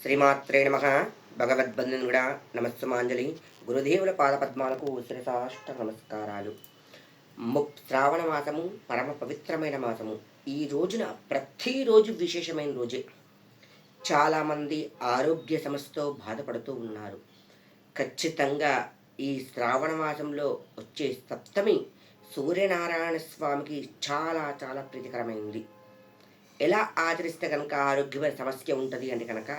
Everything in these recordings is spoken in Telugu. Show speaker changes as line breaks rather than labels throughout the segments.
శ్రీమాత్రే నమ. భగవద్బంధునుడా నమస్సుమాంజలి. గురుదేవుల పాదపద్మాలకు శిరసాష్ట నమస్కారాలు. శ్రావణ మాసము పరమ పవిత్రమైన మాసము. ఈ రోజున ప్రతిరోజు విశేషమైన రోజే. చాలామంది ఆరోగ్య సమస్యతో బాధపడుతూ ఉన్నారు. ఖచ్చితంగా ఈ శ్రావణ మాసంలో వచ్చే సప్తమి సూర్యనారాయణ స్వామికి చాలా చాలా ప్రీతికరమైంది. ఎలా ఆచరిస్తే కనుక ఆరోగ్యమైన సమస్య ఉంటుంది అంటే కనుక,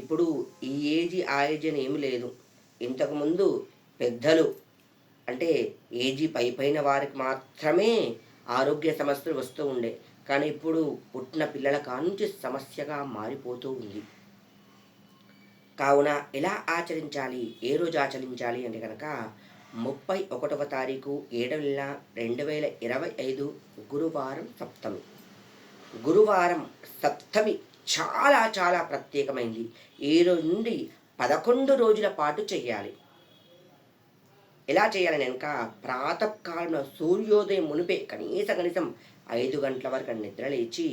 ఇప్పుడు ఈ ఏజీ ఆ ఏజ్ అని ఏమి లేదు. ఇంతకుముందు పెద్దలు అంటే ఏజీ పైన వారికి మాత్రమే ఆరోగ్య సమస్యలు వస్తూ ఉండే. కానీ ఇప్పుడు పుట్టిన పిల్లల కానుంచి సమస్యగా మారిపోతూ ఉంది. కావున ఎలా ఆచరించాలి, ఏ రోజు ఆచరించాలి అంటే కనుక 31వ తారీఖు 7వ నెల 2025 గురువారం సప్తమి. గురువారం సప్తమి చాలా చాలా ప్రత్యేకమైంది. 7 నుండి 11 రోజుల పాటు చేయాలి. ఎలా చేయాలని కనుక, ప్రాతకాలంలో సూర్యోదయం మునిపే కనీసం 5 గంటల వరకు నిద్ర లేచి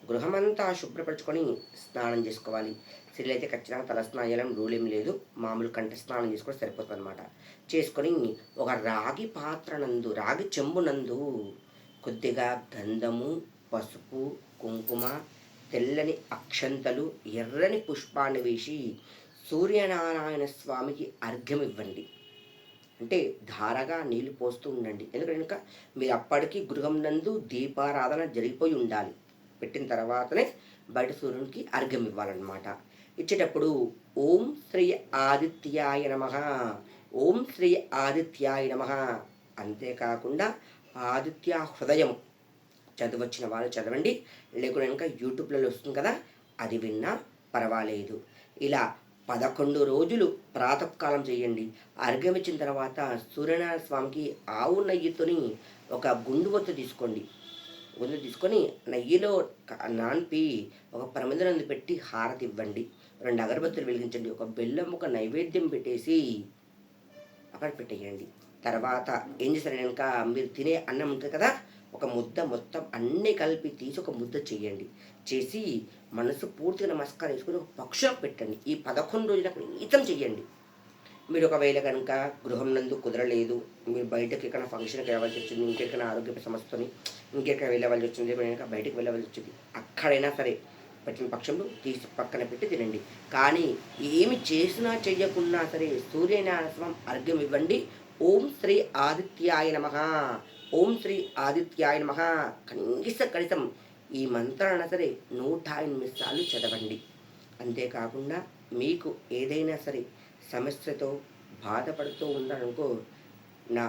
గృహమంతా శుభ్రపరచుకొని స్నానం చేసుకోవాలి. స్త్రీలైతే ఖచ్చితంగా తలస్నానం చేయాలని రూల్ ఏం లేదు. మామూలు కంఠ స్నానం చేసుకొని సరిపోతుంది అనమాట. చేసుకొని ఒక రాగి పాత్ర నందు, రాగి చెంబు నందు కొద్దిగా గంధము, పసుపు, కుంకుమ, తెల్లని అక్షంతలు, ఎర్రని పుష్పాన్ని వేసి సూర్యనారాయణ స్వామికి అర్ఘ్యం ఇవ్వండి. అంటే ధారగా నీళ్లు పోస్తూ ఉండండి. ఎందుకంటే మీరు అప్పటికి గృహం నందు దీపారాధన జరిగిపోయి ఉండాలి. పెట్టిన తర్వాతనే బయట సూర్యునికి అర్ఘ్యం ఇవ్వాలన్నమాట. ఇచ్చేటప్పుడు ఓం శ్రీ ఆదిత్యాయ నమః, ఓం శ్రీ ఆదిత్యాయ నమః. అంతేకాకుండా ఆదిత్య హృదయం చదవచ్చిన వాళ్ళు చదవండి, లేకుండా ఇంకా యూట్యూబ్లలో వస్తుంది కదా, అది విన్నా పర్వాలేదు. ఇలా 11 రోజులు ప్రాతకాలం చేయండి. అర్ఘ్యం ఇచ్చిన తర్వాత సూర్యనారాయణ స్వామికి ఆవు నెయ్యితోని ఒక గుండు తీసుకోండి. గుండు తీసుకొని నెయ్యిలో నాన్పి ఒక ప్రమిదనందు పెట్టి హారతి ఇవ్వండి. 2 అగరబత్తులు వెలిగించండి. ఒక బెల్లం ఒక నైవేద్యం పెట్టేసి అక్కడ పెట్టేయండి. తర్వాత ఏం చేస్తారు కనుక, మీరు తినే అన్నం ఉంటుంది కదా, ఒక ముద్ద మొత్తం అన్నీ కలిపి తీసి ఒక ముద్ద చేయండి. చేసి మనసు పూర్తిగా నమస్కారం చేసుకుని ఒక పక్షులకు పెట్టండి. ఈ 11 రోజులకు నీతం చేయండి. మీరు ఒకవేళ కనుక గృహం నందు కుదరలేదు, మీరు బయటకి ఎక్కడ ఫంక్షన్కి వెళ్ళవలసి వచ్చింది, ఇంకెక్కడ ఆరోగ్య సమస్యని ఇంకెక్కడ వెళ్ళవలసి వచ్చింది, కనుక బయటకు వెళ్ళవలసి వచ్చింది, అక్కడైనా సరే పెట్టిన పక్షంలో తీసి పక్కన పెట్టి తినండి. కానీ ఏమి చేసినా చెయ్యకున్నా సరే సూర్యనారాయణ స్వామి అర్ఘ్యం ఇవ్వండి. ఓం శ్రీ ఆదిత్యాయ నమః, ఓం శ్రీ ఆదిత్యాయ నమః కనీసం ఈ మంత్రాన్ని సరే 108 సార్లు చదవండి. అంతేకాకుండా మీకు ఏదైనా సరే సమస్యతో బాధపడుతూ ఉన్నారనుకో, నా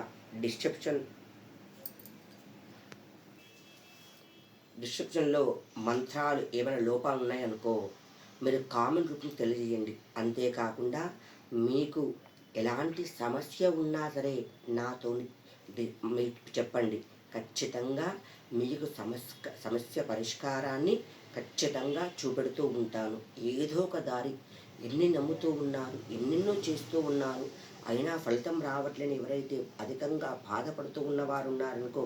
డిస్క్రిప్షన్లో మంత్రాలు ఏమైనా లోపాలు ఉన్నాయనుకో, మీరు కామెంట్ రూపంలో తెలియజేయండి. అంతేకాకుండా మీకు ఎలాంటి సమస్య ఉన్నా సరే నాతో మీకు చెప్పండి. ఖచ్చితంగా మీకు సమస్య పరిష్కారాన్ని ఖచ్చితంగా చూపెడుతూ ఉంటాను. ఏదో ఒక దారి. ఎన్ని నమ్ముతూ ఉన్నారు, ఎన్నెన్నో చేస్తూ ఉన్నారు, అయినా ఫలితం రావట్లేని ఎవరైతే అధికంగా బాధపడుతూ ఉన్నవారు ఉన్నారనుకో,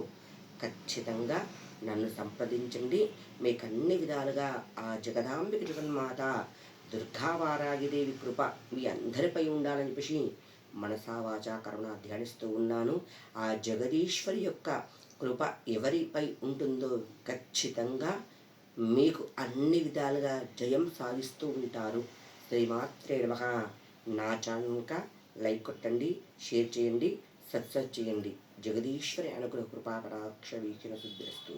ఖచ్చితంగా నన్ను సంప్రదించండి. మీకు అన్ని విధాలుగా ఆ జగదాంబిక జగన్మాత దుర్గావారాగిదేవి కృప మీ అందరిపై ఉండాలని చెప్పేసి మనసా వాచా కరుణ ధ్యానిస్తూ ఉన్నాను. ఆ జగదీశ్వరి యొక్క కృప ఎవరిపై ఉంటుందో ఖచ్చితంగా మీకు అన్ని విధాలుగా జయం సాధిస్తూ ఉంటారు. శ్రీమాత్రే నమః. నా ఛానల్క లైక్ కొట్టండి, షేర్ చేయండి, సబ్స్క్రైబ్ చేయండి. జగదీశ్వరి అనుగ్రహ కృపా కటాక్ష వీక్షణ సిద్ధిస్తూ